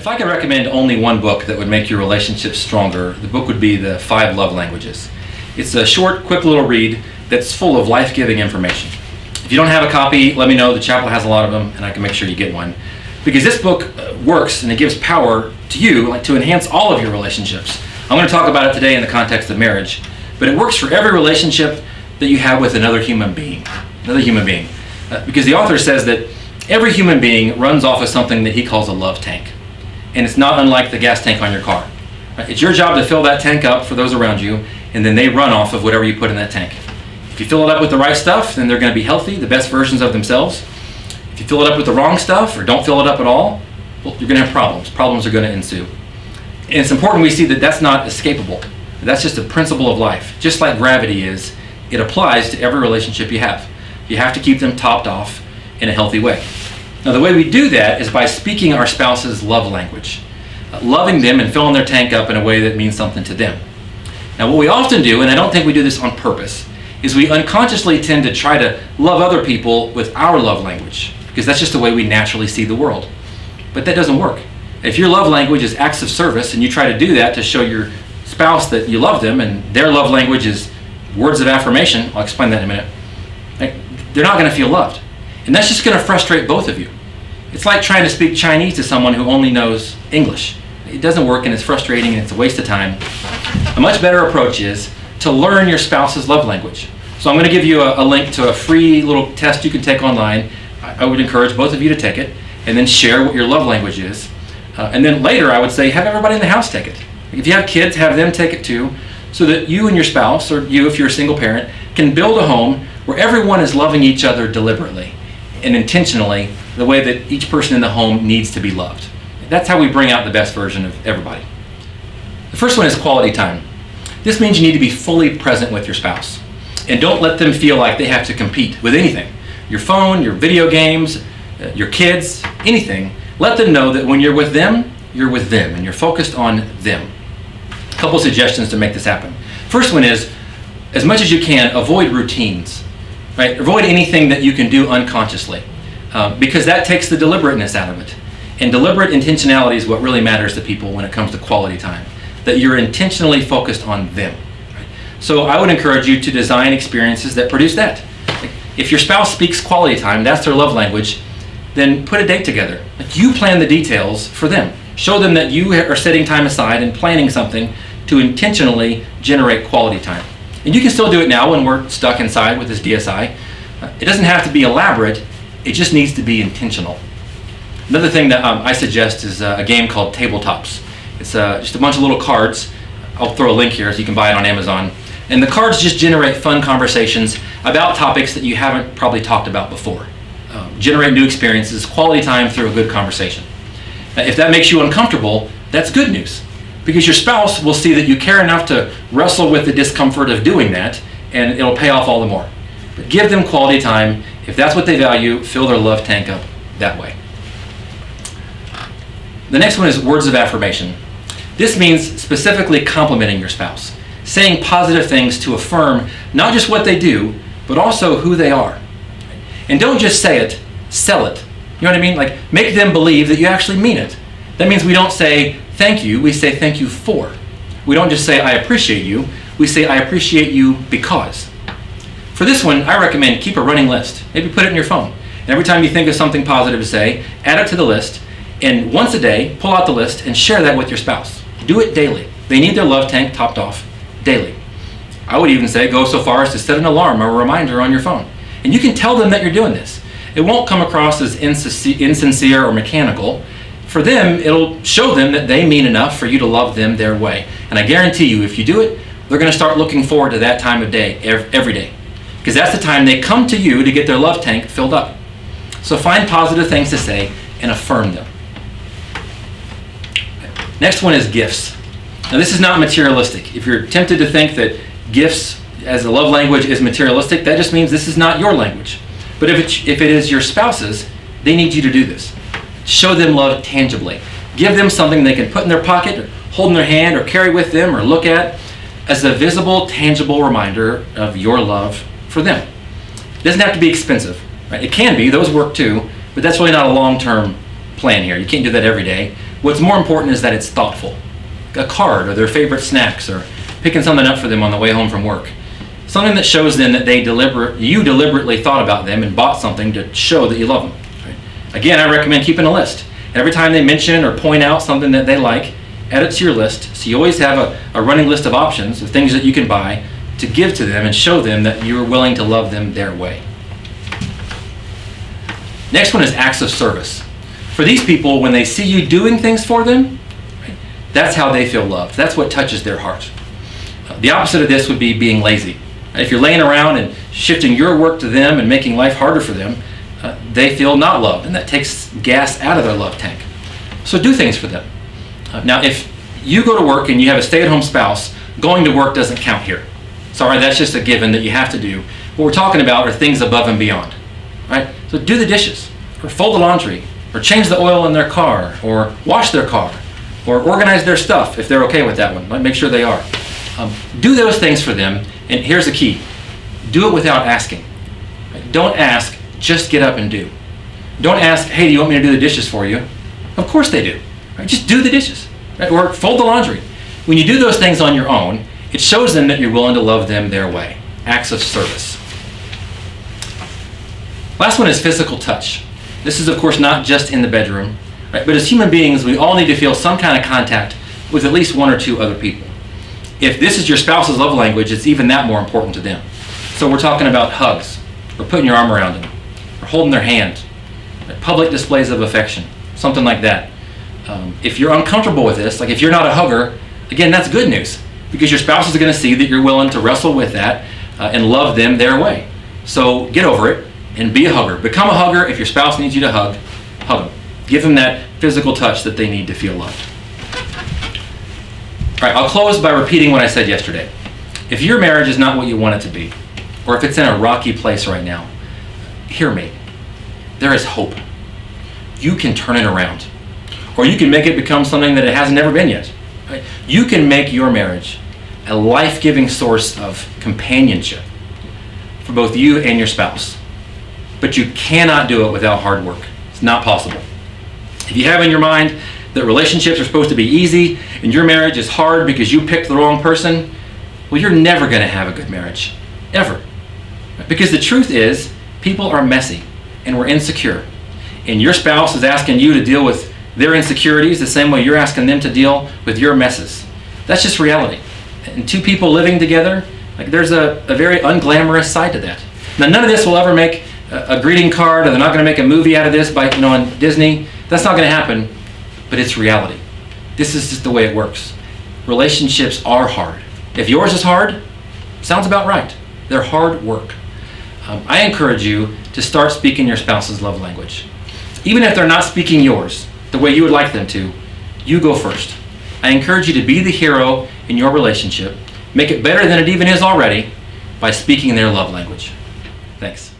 If I could recommend only one book that would make your relationships stronger, the book would be The 5 Love Languages. It's a short, quick little read that's full of life-giving information. If you don't have a copy, let me know. The chapel has a lot of them, and I can make sure you get one. Because this book works and it gives power to you, like to enhance all of your relationships. I'm going to talk about it today in the context of marriage, but it works for every relationship that you have with another human being. Because the author says that every human being runs off of something that he calls a love tank. And it's not unlike the gas tank on your car. It's your job to fill that tank up for those around you, and then they run off of whatever you put in that tank. If you fill it up with the right stuff, then they're going to be healthy, the best versions of themselves. If you fill it up with the wrong stuff or don't fill it up at all, well, you're going to have problems. Problems are going to ensue. And it's important we see that that's not escapable. That's just a principle of life. Just like gravity is, it applies to every relationship you have. You have to keep them topped off in a healthy way. Now, the way we do that is by speaking our spouse's love language, loving them and filling their tank up in a way that means something to them. Now, what we often do, and I don't think we do this on purpose, is we unconsciously tend to try to love other people with our love language, because that's just the way we naturally see the world. But that doesn't work. If your love language is acts of service and you try to do that to show your spouse that you love them and their love language is words of affirmation, I'll explain that in a minute, they're not going to feel loved. And that's just going to frustrate both of you. It's like trying to speak Chinese to someone who only knows English. It doesn't work and it's frustrating and it's a waste of time. A much better approach is to learn your spouse's love language. So I'm going to give you a link to a free little test you can take online. I would encourage both of you to take it and then share what your love language is. And then later I would say have everybody in the house take it. If you have kids, have them take it too, so that you and your spouse, or you if you're a single parent, can build a home where everyone is loving each other deliberately and intentionally the way that each person in the home needs to be loved. That's how we bring out the best version of everybody. The first one is quality time. This means you need to be fully present with your spouse. And don't let them feel like they have to compete with anything. Your phone, your video games, your kids, anything. Let them know that when you're with them and you're focused on them. A couple suggestions to make this happen. First one is, as much as you can, avoid routines. Right? Avoid anything that you can do unconsciously, because that takes the deliberateness out of it. And deliberate intentionality is what really matters to people when it comes to quality time, that you're intentionally focused on them. Right? So I would encourage you to design experiences that produce that. If your spouse speaks quality time, that's their love language, then put a date together. You plan the details for them. Show them that you are setting time aside and planning something to intentionally generate quality time. And you can still do it now when we're stuck inside with this DSI. It doesn't have to be elaborate, it just needs to be intentional. Another thing that I suggest is a game called Tabletops. It's just a bunch of little cards. I'll throw a link here so you can buy it on Amazon. And the cards just generate fun conversations about topics that you haven't probably talked about before. Generate new experiences, quality time through a good conversation. If that makes you uncomfortable, that's good news. Because your spouse will see that you care enough to wrestle with the discomfort of doing that, and it'll pay off all the more. But give them quality time. If that's what they value, fill their love tank up that way. The next one is words of affirmation. This means specifically complimenting your spouse, saying positive things to affirm not just what they do, but also who they are. And don't just say it, sell it. You know what I mean? Like, make them believe that you actually mean it. That means we don't say thank you, we say thank you for. We don't just say I appreciate you, we say I appreciate you because. For this one, I recommend keep a running list. Maybe put it in your phone. And every time you think of something positive to say, add it to the list, and once a day, pull out the list and share that with your spouse. Do it daily. They need their love tank topped off daily. I would even say go so far as to set an alarm or a reminder on your phone. And you can tell them that you're doing this. It won't come across as insincere or mechanical. For them, it'll show them that they mean enough for you to love them their way. And I guarantee you, if you do it, they're going to start looking forward to that time of day every day. Because that's the time they come to you to get their love tank filled up. So find positive things to say and affirm them. Next one is gifts. Now this is not materialistic. If you're tempted to think that gifts as a love language is materialistic, that just means this is not your language. But if it is your spouse's, they need you to do this. Show them love tangibly. Give them something they can put in their pocket, or hold in their hand, or carry with them, or look at as a visible, tangible reminder of your love for them. It doesn't have to be expensive. Right? It can be, those work too, but that's really not a long-term plan here. You can't do that every day. What's more important is that it's thoughtful. A card or their favorite snacks or picking something up for them on the way home from work. Something that shows them that you deliberately thought about them and bought something to show that you love them. Right? Again, I recommend keeping a list. And every time they mention or point out something that they like, add it to your list, so you always have a running list of options of things that you can buy to give to them and show them that you're willing to love them their way. Next one is acts of service. For these people, when they see you doing things for them, right, that's how they feel loved. That's what touches their heart. The opposite of this would be being lazy. If you're laying around and shifting your work to them and making life harder for them, they feel not loved, and that takes gas out of their love tank. So do things for them. Now, if you go to work and you have a stay-at-home spouse, going to work doesn't count here. Sorry, that's just a given that you have to do. What we're talking about are things above and beyond. Right? So do the dishes, or fold the laundry, or change the oil in their car, or wash their car, or organize their stuff if they're okay with that one. Make sure they are. Do those things for them, and here's the key. Do it without asking. Right? Don't ask, just get up and do. Don't ask, hey, do you want me to do the dishes for you? Of course they do. Right? Just do the dishes. Right? Or fold the laundry. When you do those things on your own, it shows them that you're willing to love them their way. Acts of service. Last one is physical touch. This is, of course, not just in the bedroom, right? But as human beings, we all need to feel some kind of contact with at least one or two other people. If this is your spouse's love language, it's even that more important to them. So we're talking about hugs, or putting your arm around them, or holding their hand, right? Public displays of affection, something like that. If you're uncomfortable with this, like if you're not a hugger, again, that's good news, because your spouse is going to see that you're willing to wrestle with that and love them their way. So get over it and be a hugger. Become a hugger. If your spouse needs you to hug them. Give them that physical touch that they need to feel loved. All right, I'll close by repeating what I said yesterday. If your marriage is not what you want it to be, or if it's in a rocky place right now, hear me. There is hope. You can turn it around. Or you can make it become something that it has never been yet. Right? You can make your marriage a life-giving source of companionship for both you and your spouse. But you cannot do it without hard work. It's not possible. If you have in your mind that relationships are supposed to be easy and your marriage is hard because you picked the wrong person, well, you're never going to have a good marriage. Ever. Because the truth is, people are messy and we're insecure. And your spouse is asking you to deal with their insecurities the same way you're asking them to deal with your messes. That's just reality. And two people living together, like there's a very unglamorous side to that. Now, none of this will ever make a greeting card, or they're not going to make a movie out of this by, on Disney. That's not going to happen, but it's reality. This is just the way it works. Relationships are hard. If yours is hard, sounds about right. They're hard work. I encourage you to start speaking your spouse's love language. Even if they're not speaking yours the way you would like them to, you go first. I encourage you to be the hero in your relationship. Make it better than it even is already by speaking their love language. Thanks.